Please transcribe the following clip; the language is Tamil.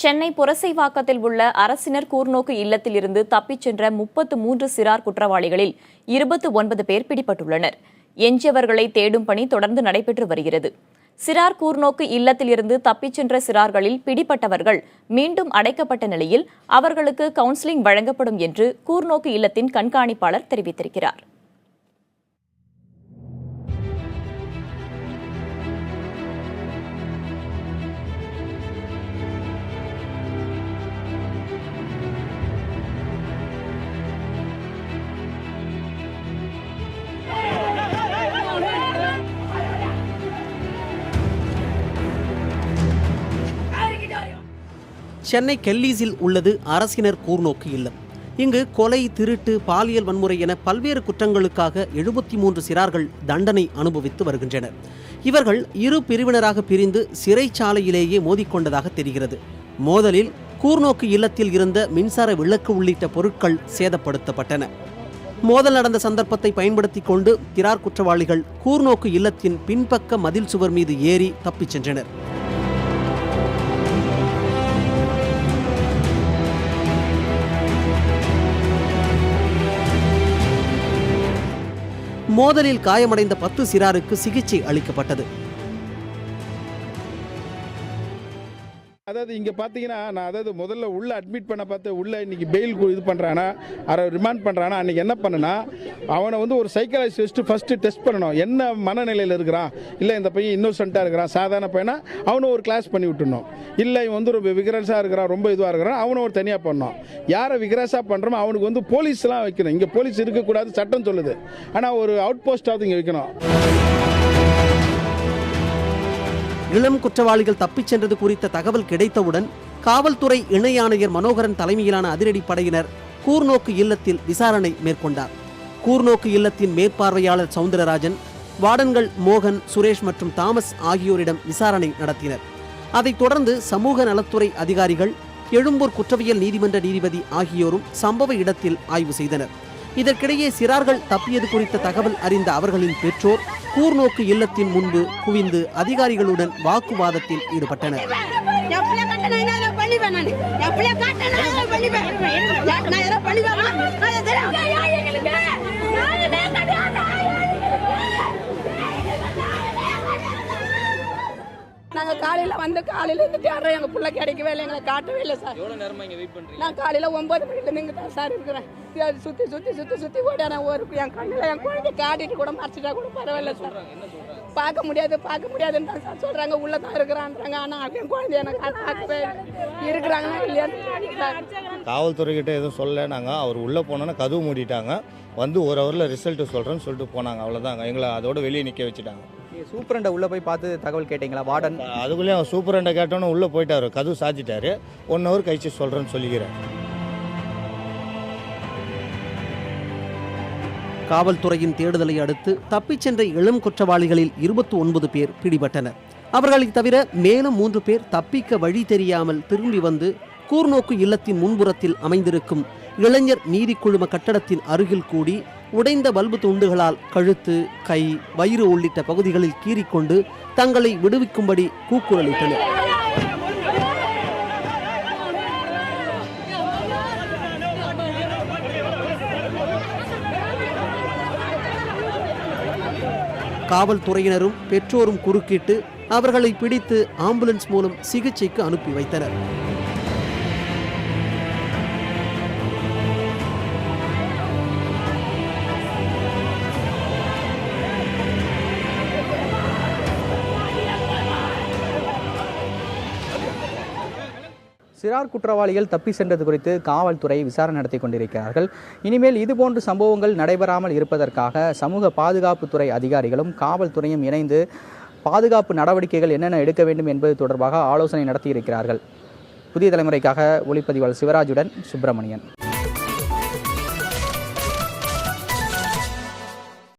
சென்னை புரசைவாக்கத்தில் உள்ள அரசினர் கூர்நோக்கு இல்லத்திலிருந்து தப்பிச் சென்ற 33 சிறார் குற்றவாளிகளில் 29 பேர் பிடிபட்டுள்ளனர். எஞ்சியவர்களை தேடும் பணி தொடர்ந்து நடைபெற்று வருகிறது. சிறார் கூர்நோக்கு இல்லத்திலிருந்து தப்பிச் சென்ற சிறார்களில் பிடிபட்டவர்கள் மீண்டும் அடைக்கப்பட்ட நிலையில் அவர்களுக்கு கவுன்சிலிங் வழங்கப்படும் என்று கூர்நோக்கு இல்லத்தின் கண்காணிப்பாளர் தெரிவித்திருக்கிறார். சென்னை கெல்லீஸில் உள்ளது அரசினர் கூர்நோக்கு இல்லம். இங்கு கொலை, திருட்டு, பாலியல் வன்முறை என பல்வேறு குற்றங்களுக்காக 73 சிறார்கள் தண்டனை அனுபவித்து வருகின்றனர். இவர்கள் இரு பிரிவினராக பிரிந்து சிறைச்சாலையிலேயே மோதிக்கொண்டதாக தெரிகிறது. மோதலில் கூர்நோக்கு இல்லத்தில் இருந்த மின்சார விளக்கு உள்ளிட்ட பொருட்கள் சேதப்படுத்தப்பட்டன. மோதல் நடந்த சந்தர்ப்பத்தை பயன்படுத்தி கொண்டு சிறார் குற்றவாளிகள் கூர்நோக்கு இல்லத்தின் பின்பக்க மதில் சுவர் மீது ஏறி தப்பிச் சென்றனர். மோதலில் காயமடைந்த 10 சிறாருக்கு சிகிச்சை அளிக்கப்பட்டது. அதாவது இங்கே பார்த்தீங்கன்னா நான் முதல்ல உள்ள அட்மிட் பண்ண பார்த்து உள்ள இன்னைக்கு பெயில் இது பண்ணுறானா ரிமாண்ட் பண்ணுறானா அன்றைக்கி என்ன பண்ணுனா அவனை ஒரு சைக்காலஜிஸ்ட் ஃபஸ்ட்டு டெஸ்ட் பண்ணணும். என்ன மனநிலையில் இருக்கிறான், இல்லை இந்த பையன் இன்னோசென்ட்டாக இருக்கிறான், சாதாரண பையனா அவனை ஒரு கிளாஸ் பண்ணி விட்டுணும். இல்லை இவன் ஒரு விக்ரஸாக இருக்கிறான், ரொம்ப இதுவாக இருக்கிறான், அவனை ஒரு தனியாக பண்ணணும். யாரை விக்ரஸாக பண்ணுறோமோ அவனுக்கு போலீஸ்லாம் வைக்கணும். இங்கே போலீஸ் இருக்கக்கூடாது சட்டம் சொல்லுது, ஆனால் ஒரு அவுட் போஸ்டாவது இங்கே வைக்கணும். இளம் குற்றவாளிகள் தப்பிச் சென்றது குறித்த தகவல் கிடைத்தவுடன் காவல்துறை இணை ஆணையர் மனோகரன் தலைமையிலான அதிரடிப்படையினர் கூர்நோக்கு இல்லத்தில் விசாரணை மேற்கொண்டார். கூர்நோக்கு இல்லத்தின் மேற்பார்வையாளர் சவுந்தரராஜன், வார்டன்கள் மோகன், சுரேஷ் மற்றும் தாமஸ் ஆகியோரிடம் விசாரணை நடத்தினர். அதைத் தொடர்ந்து சமூக நலத்துறை அதிகாரிகள், எழும்பூர் குற்றவியல் நீதிமன்ற நீதிபதி ஆகியோரும் சம்பவ இடத்தில் ஆய்வு செய்தனர். இதற்கிடையே சிறார்கள் தப்பியது குறித்த தகவல் அறிந்த அவர்களின் பெற்றோர் கூர்நோக்கு இல்லத்தின் முன்பு குவிந்து அதிகாரிகளுடன் வாக்குவாதத்தில் ஈடுபட்டனர். நாங்கள் காலையில் இருந்து தேடுறோம். எங்கள் பிள்ளை கிடைக்கவே இல்லை, எங்களை காட்டவே இல்லை சார். எவ்வளோ நேரமாக இங்கே வெயிட் பண்ணுறீங்க? நான் காலையில் 9 மணிலேருந்து இங்கே தான் சார் இருக்கிறேன். சுற்றி ஓட நான் என் கண்ணில் என் குழந்தை காட்டிட்டு கூட மறைச்சிட்டா கூட பரவாயில்ல சார். பார்க்க முடியாதுன்னு தான் சார் சொல்கிறாங்க. உள்ளே தான் இருக்கிறான்றாங்க. ஆனால் என் குழந்தைய எனக்கு பார்க்கவே இருக்கிறாங்கன்னா இல்லையான்னு காவல்துறைக்கிட்ட எதுவும் சொல்ல. நாங்கள் அவர் உள்ளே போனோன்னா கதவு மூடிட்டாங்க. ஒரு ஹவரில் ரிசல்ட்டு சொல்கிறேன்னு சொல்லிட்டு போனாங்க. அவ்வளோதாங்க, எங்களை அதோட வெளியே நிற்க வச்சுட்டாங்க. சூப்பரண்டை உள்ளே போய் பார்த்து தகவல் கேட்டிங்களா? வார்டன் அதுக்குள்ளேயே அவன் சூப்பரண்டை கேட்டோன்னு உள்ளே போயிட்டார். கதவு சாத்திட்டாரு. 1 ஹவர் கழிச்சு சொல்கிறேன்னு சொல்லிக்கிறேன். காவல்துறையின் தேடுதலை அடுத்து தப்பிச் சென்ற இளம் குற்றவாளிகளில் 29 பேர் பிடிபட்டனர். அவர்களை தவிர மேலும் 3 பேர் தப்பிக்க வழி தெரியாமல் திரும்பி வந்து கூர்நோக்கு இல்லத்தின் முன்புறத்தில் அமைந்திருக்கும் இளைஞர் நீதி குழும கட்டடத்தின் அருகில் கூடி உடைந்த பல்பு துண்டுகளால் கழுத்து, கை, வயிறு உள்ளிட்ட பகுதிகளில் கீறிக்கொண்டு தங்களை விடுவிக்கும்படி கூக்குரலிட்டனர். காவல்துறையினரும் பெற்றோரும் குறுக்கிட்டு அவர்களை பிடித்து ஆம்புலன்ஸ் மூலம் சிகிச்சைக்கு அனுப்பி வைத்தனர். சிறார் குற்றவாளிகள் தப்பி சென்றது குறித்து காவல்துறை விசாரணை நடத்தி கொண்டிருக்கிறார்கள். இனிமேல் இதுபோன்ற சம்பவங்கள் நடைபெறாமல் இருப்பதற்காக சமூக பாதுகாப்புத்துறை அதிகாரிகளும் காவல்துறையும் இணைந்து பாதுகாப்பு நடவடிக்கைகள் என்னென்ன எடுக்க வேண்டும் என்பது தொடர்பாக ஆலோசனை நடத்தியிருக்கிறார்கள். புதிய தலைமுறைக்காக ஒளிப்பதிவாளர் சிவராஜுடன் சுப்பிரமணியன்.